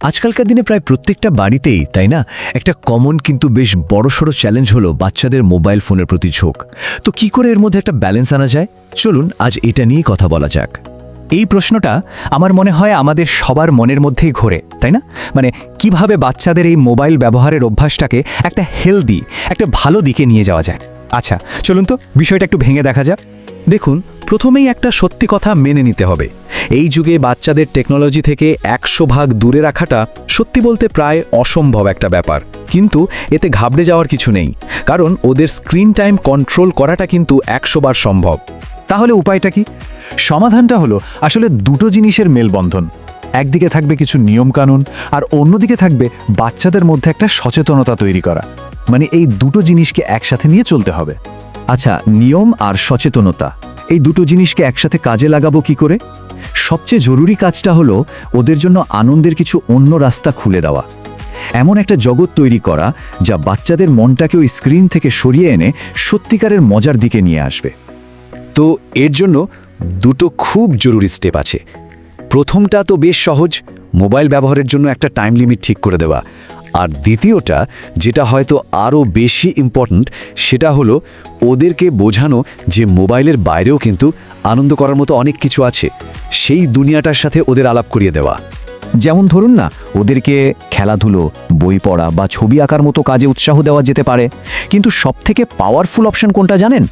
আজকালকার দিনে প্রায় প্রত্যেকটা বাড়িতেই তাই না একটা কমন কিন্তু বেশ বড়সড় চ্যালেঞ্জ হলো বাচ্চাদের মোবাইল ফোনের প্রতি ঝোঁক। তো কি করে এর মধ্যে একটা ব্যালেন্স আনা যায়, চলুন আজ এটা নিয়েই কথা বলা যাক। এই প্রশ্নটা আমার মনে হয় আমাদের সবার মনের মধ্যেই ঘোরে, তাই না? মানে কিভাবে বাচ্চাদের এই মোবাইল ব্যবহারের অভ্যাসটাকে একটা হেলদি, একটা ভালো দিকে নিয়ে যাওয়া যায়। আচ্ছা, চলুন তো বিষয়টা একটু ভেঙে দেখা যাক। দেখুন, প্রথমেই একটা সত্যি কথা মেনে নিতে হবে। এই যুগে বাচ্চাদের টেকনোলজি থেকে 100 ভাগ দূরে রাখাটা সত্যি বলতে প্রায় অসম্ভব একটা ব্যাপার। কিন্তু এতে ঘাবড়ে যাওয়ার কিছু নেই, কারণ ওদের স্ক্রিন টাইম কন্ট্রোল করাটা কিন্তু 100 বার সম্ভব। তাহলে উপায়টা কি? সমাধানটা হলো আসলে দুটো জিনিসের মেলবন্ধন। একদিকে থাকবে কিছু নিয়মকানুন, আর অন্যদিকে থাকবে বাচ্চাদের মধ্যে একটা সচেতনতা তৈরি করা। মানে এই দুটো জিনিসকে একসাথে নিয়ে চলতে হবে। আচ্ছা, নিয়ম আর সচেতনতা, এই দুটো জিনিসকে একসাথে কাজে লাগাবো কি করে? সবচেয়ে জরুরি কাজটা হলো ওদের জন্য আনন্দের কিছু অন্য রাস্তা খুলে দেওয়া। এমন একটা জগৎ তৈরি করা যা বাচ্চাদের মনটাকে ওই স্ক্রিন থেকে সরিয়ে এনে সত্যিকারের মজার দিকে নিয়ে আসবে। তো এর জন্য দুটো খুব জরুরি স্টেপ আছে। প্রথমটা তো বেশ সহজ, মোবাইল ব্যবহারের জন্য একটা টাইম লিমিট ঠিক করে দেওয়া। আর দ্বিতীয়টা, যেটা হয়তো আরও বেশি ইম্পর্ট্যান্ট, সেটা হলো ওদেরকে বোঝানো যে মোবাইলের বাইরেও কিন্তু আনন্দ করার মতো অনেক কিছু আছে। সেই দুনিয়াটার সাথে ওদের আলাপ করিয়ে দেওয়া। যেমন ধরুন না, ওদেরকে খেলাধুলো, বই পড়া বা ছবি আঁকার মতো কাজে উৎসাহ দেওয়া যেতে পারে। কিন্তু সবথেকে পাওয়ারফুল অপশন কোনটা জানেন?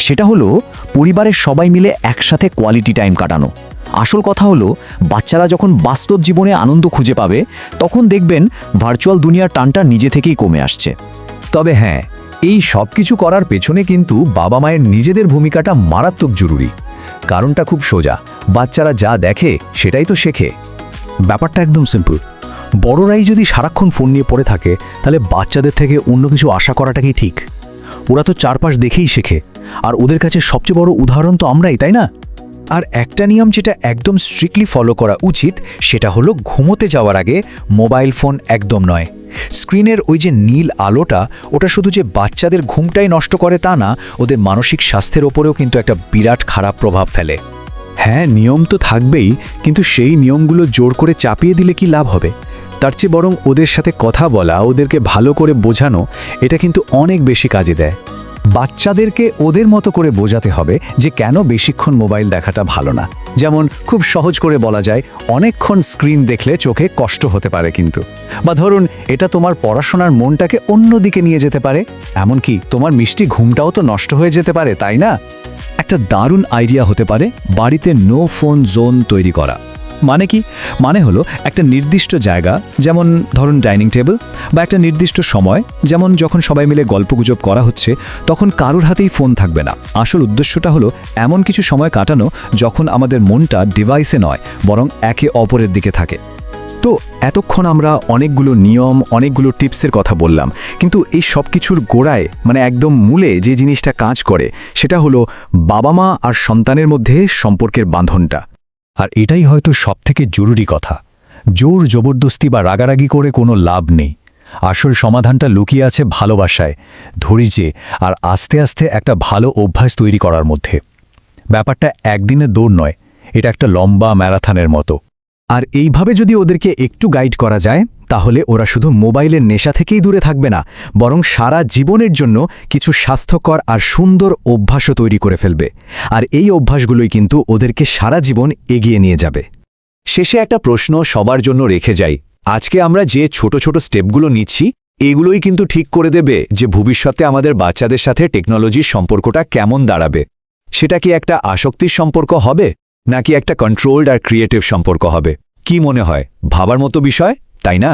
সেটা হলো পরিবারের সবাই মিলে একসাথে কোয়ালিটি টাইম কাটানো। আসল কথা হলো, বাচ্চারা যখন বাস্তব জীবনে আনন্দ খুঁজে পাবে, তখন দেখবেন ভার্চুয়াল দুনিয়ার টানটা নিজে থেকেই কমে আসছে। তবে হ্যাঁ, এই সব কিছু করার পেছনে কিন্তু বাবা মায়ের নিজেদের ভূমিকাটা মারাত্মক জরুরি। কারণটা খুব সোজা, বাচ্চারা যা দেখে সেটাই তো শেখে। ব্যাপারটা একদম সিম্পল। বড়রাই যদি সারাক্ষণ ফোন নিয়ে পড়ে থাকে, তাহলে বাচ্চাদের থেকে অন্য কিছু আশা করাটা কি ঠিক? ওরা তো চারপাশ দেখেই শেখে, আর ওদের কাছে সবচেয়ে বড় উদাহরণ তো আমরাই, তাই না? আর একটা নিয়ম যেটা একদম স্ট্রিক্টলি ফলো করা উচিত, সেটা হলো ঘুমোতে যাওয়ার আগে মোবাইল ফোন একদম নয়। স্ক্রিনের ওই যে নীল আলোটা, ওটা শুধু যে বাচ্চাদের ঘুমটাই নষ্ট করে তা না, ওদের মানসিক স্বাস্থ্যের ওপরেও কিন্তু একটা বিরাট খারাপ প্রভাব ফেলে। হ্যাঁ, নিয়ম তো থাকবেই, কিন্তু সেই নিয়মগুলো জোর করে চাপিয়ে দিলে কি লাভ হবে? তার চেয়ে বরং ওদের সাথে কথা বলা, ওদেরকে ভালো করে বোঝানো, এটা কিন্তু অনেক বেশি কাজে দেয়। বাচ্চাদেরকে ওদের মতো করে বোঝাতে হবে যে কেন বেশিক্ষণ মোবাইল দেখাটা ভালো না। যেমন খুব সহজ করে বলা যায়, অনেকক্ষণ স্ক্রিন দেখলে চোখে কষ্ট হতে পারে কিন্তু, বা ধরুন এটা তোমার পড়াশোনার মনটাকে অন্যদিকে নিয়ে যেতে পারে, এমনকি তোমার মিষ্টি ঘুমটাও তো নষ্ট হয়ে যেতে পারে, তাই না? একটা দারুণ আইডিয়া হতে পারে বাড়িতে নো ফোন জোন তৈরি করা। মানে কি? মানে হলো একটা নির্দিষ্ট জায়গা, যেমন ধরুন ডাইনিং টেবিল, বা একটা নির্দিষ্ট সময়, যেমন যখন সবাই মিলে গল্পগুজব করা হচ্ছে, তখন কারোর হাতেই ফোন থাকবে না। আসল উদ্দেশ্যটা হলো এমন কিছু সময় কাটানো যখন আমাদের মনটা ডিভাইসে নয়, বরং একে অপরের দিকে থাকে। তো এতক্ষণ আমরা অনেকগুলো নিয়ম, অনেকগুলো টিপসের কথা বললাম, কিন্তু এই সব কিছুর গোড়ায়, মানে একদম মূলে যে জিনিসটা কাজ করে, সেটা হলো বাবা মা আর সন্তানের মধ্যে সম্পর্কের বাঁধনটা। আর এটাই হয়তো সবথেকে জরুরি কথা। জোর জবরদস্তি বা রাগারাগি করে কোনো লাভ নেই। আসল সমাধানটা লুকিয়ে আছে ভালোবাসায়, ধৈর্যে, আর আস্তে আস্তে একটা ভালো অভ্যাস তৈরি করার মধ্যে। ব্যাপারটা একদিনের দৌড় নয়, এটা একটা লম্বা ম্যারাথনের মতো। আর এইভাবে যদি ওদেরকে একটু গাইড করা যায়, তাহলে ওরা শুধু মোবাইলের নেশা থেকেই দূরে থাকবে না, বরং সারা জীবনের জন্য কিছু স্বাস্থ্যকর আর সুন্দর অভ্যাসও তৈরি করে ফেলবে। আর এই অভ্যাসগুলোই কিন্তু ওদেরকে সারা জীবন এগিয়ে নিয়ে যাবে। শেষে একটা প্রশ্ন সবার জন্য রেখে যাই। আজকে আমরা যে ছোট ছোট স্টেপগুলো নিচ্ছি, এগুলোই কিন্তু ঠিক করে দেবে যে ভবিষ্যতে আমাদের বাচ্চাদের সাথে টেকনোলজির সম্পর্কটা কেমন দাঁড়াবে। সেটা কি একটা আসক্তির সম্পর্ক হবে, নাকি একটা কন্ট্রোলড আর ক্রিয়েটিভ সম্পর্ক হবে? কি মনে হয়? ভাবার মতো বিষয়, তাই না?